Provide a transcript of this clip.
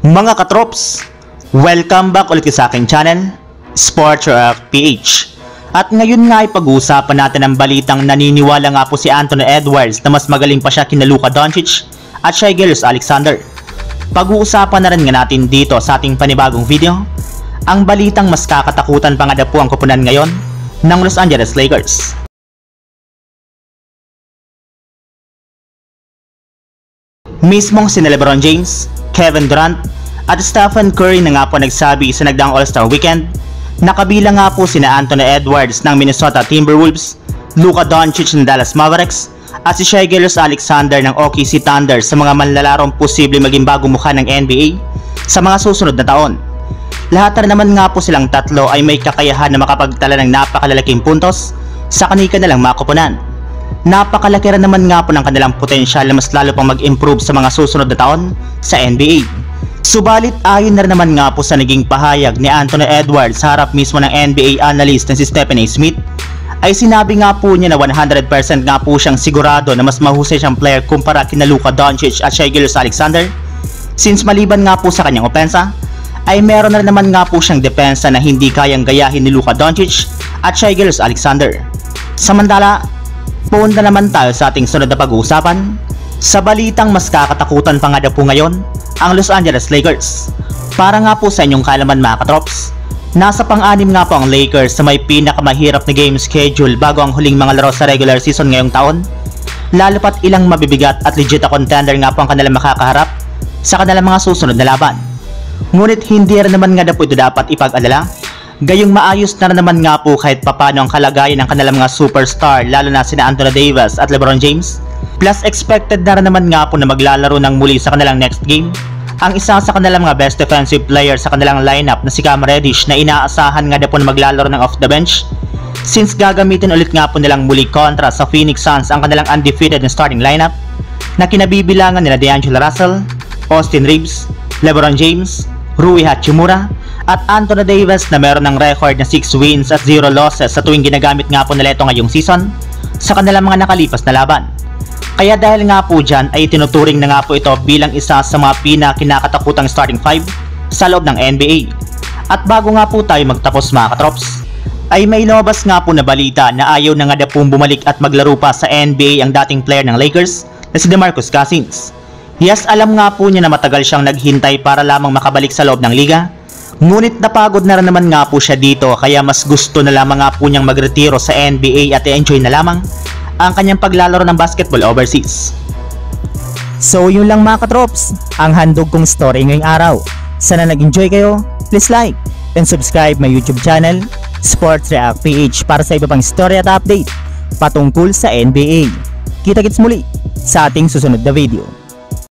Mga katrops, welcome back ulit sa aking channel, Sports React PH. At ngayon nga ay pag-uusapan natin ang balitang naniniwala nga po si Anthony Edwards na mas magaling pa siya kina Luka Doncic at Shai Gilgeous-Alexander. Pag-uusapan na rin nga natin dito sa ating panibagong video, ang balitang mas kakatakutan pa nga na po ang koponan ngayon ng Los Angeles Lakers. Mismong sina LeBron James, Kevin Durant at Stephen Curry na nga po nagsabi sa nagdaang All-Star Weekend na kabilang nga po sina Anthony Edwards ng Minnesota Timberwolves, Luka Doncic ng Dallas Mavericks at si Shai Gilgeous-Alexander ng OKC Thunder sa mga manlalarong posible maging bagong mukha ng NBA sa mga susunod na taon. Lahat na naman nga po silang tatlo ay may kakayahan na makapagtala ng napakalalaking puntos sa kanilang mga koponan. Napakalaki rin naman nga po ng kanilang potensyal na mas lalo pang mag-improve sa mga susunod na taon sa NBA. Subalit ayon na rin naman nga po sa naging pahayag ni Anthony Edwards sa harap mismo ng NBA analyst na si Stephen A. Smith, ay sinabi nga po niya na 100% nga po siyang sigurado na mas mahusay siyang player kumpara kina Luka Doncic at Shai Gilgeous-Alexander, since maliban nga po sa kanyang opensa, ay meron na rin naman nga po siyang depensa na hindi kayang gayahin ni Luka Doncic at Shai Gilgeous-Alexander. Samantala, punta naman tayo sa ating sunod na pag-uusapan. Sa balitang mas kakatakutan pa nga na po ngayon ang Los Angeles Lakers. Para nga po sa inyong kalaman mga katrops, nasa pang-anim nga po ang Lakers sa may pinakamahirap na game schedule bago ang huling mga laro sa regular season ngayong taon, lalo pat ilang mabibigat at legit na contender nga po ang kanilang makakaharap sa kanilang mga susunod na laban. Ngunit hindi rin naman nga na po ito dapat ipag-alala, gayong maayos na naman nga po kahit papano ang kalagayan ng kanilang mga superstar lalo na sina Anthony Davis at LeBron James. Plus expected na rin naman nga po na maglalaro ng muli sa kanilang next game ang isa sa kanilang mga best defensive player sa kanilang lineup na si Cam Reddish na inaasahan nga na po na maglalaro ng off the bench, since gagamitin ulit nga po nilang muli kontra sa Phoenix Suns ang kanilang undefeated na starting lineup na kinabibilangan nila D'Angelo Russell, Austin Reeves, LeBron James, Rui Hachimura at Anthony Davis na meron ng record na 6 wins at 0 losses sa tuwing ginagamit nga po nila ito ngayong season sa kanilang mga nakalipas na laban. Kaya dahil nga po dyan ay tinuturing na nga po ito bilang isa sa mga pinakinakatakutang starting 5 sa loob ng NBA. At bago nga po tayo magtapos mga katrops, ay may lumabas nga po na balita na ayaw na nga na pong bumalik at maglaro pa sa NBA ang dating player ng Lakers na si DeMarcus Cousins. Yes, alam nga po niya na matagal siyang naghintay para lamang makabalik sa loob ng liga, ngunit napagod na rin naman nga po siya dito kaya mas gusto na lamang nga po niyang magretiro sa NBA at i-enjoy na lamang ang kanyang paglalaro ng basketball overseas. So yun lang mga katrops, ang handog kong story ngayong araw. Sana nag-enjoy kayo, please like and subscribe my YouTube channel, Sports React PH, para sa iba pang story at update patungkol sa NBA. Kita-kits muli sa ating susunod na video.